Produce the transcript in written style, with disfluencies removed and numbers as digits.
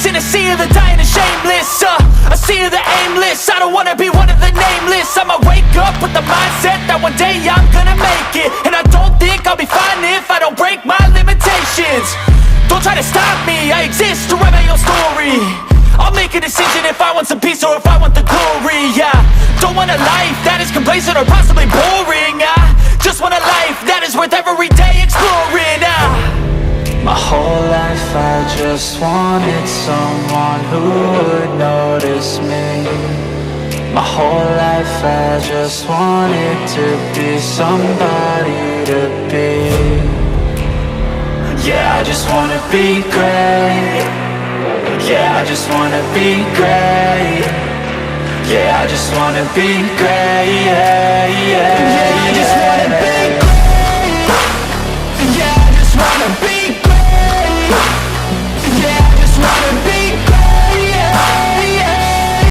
In a sea of the dying and shameless, a sea of the aimless. I don't wanna be one of the nameless. I'ma wake up with the mindset that one day I'm gonna make it. And I don't think I'll be fine if I don't break my limitations. Don't try to stop me, I exist to write my own story. I'll make a decision if I want some peace or if I want the glory. Yeah, don't want a life that is complacent or possibly boring. I just want a life that is worth every day exploring. My whole life I just wanted someone who would notice me. My whole life I just wanted to be somebody to be. Yeah, I just wanna be great. Yeah, I just wanna be great. Yeah, I just wanna be great.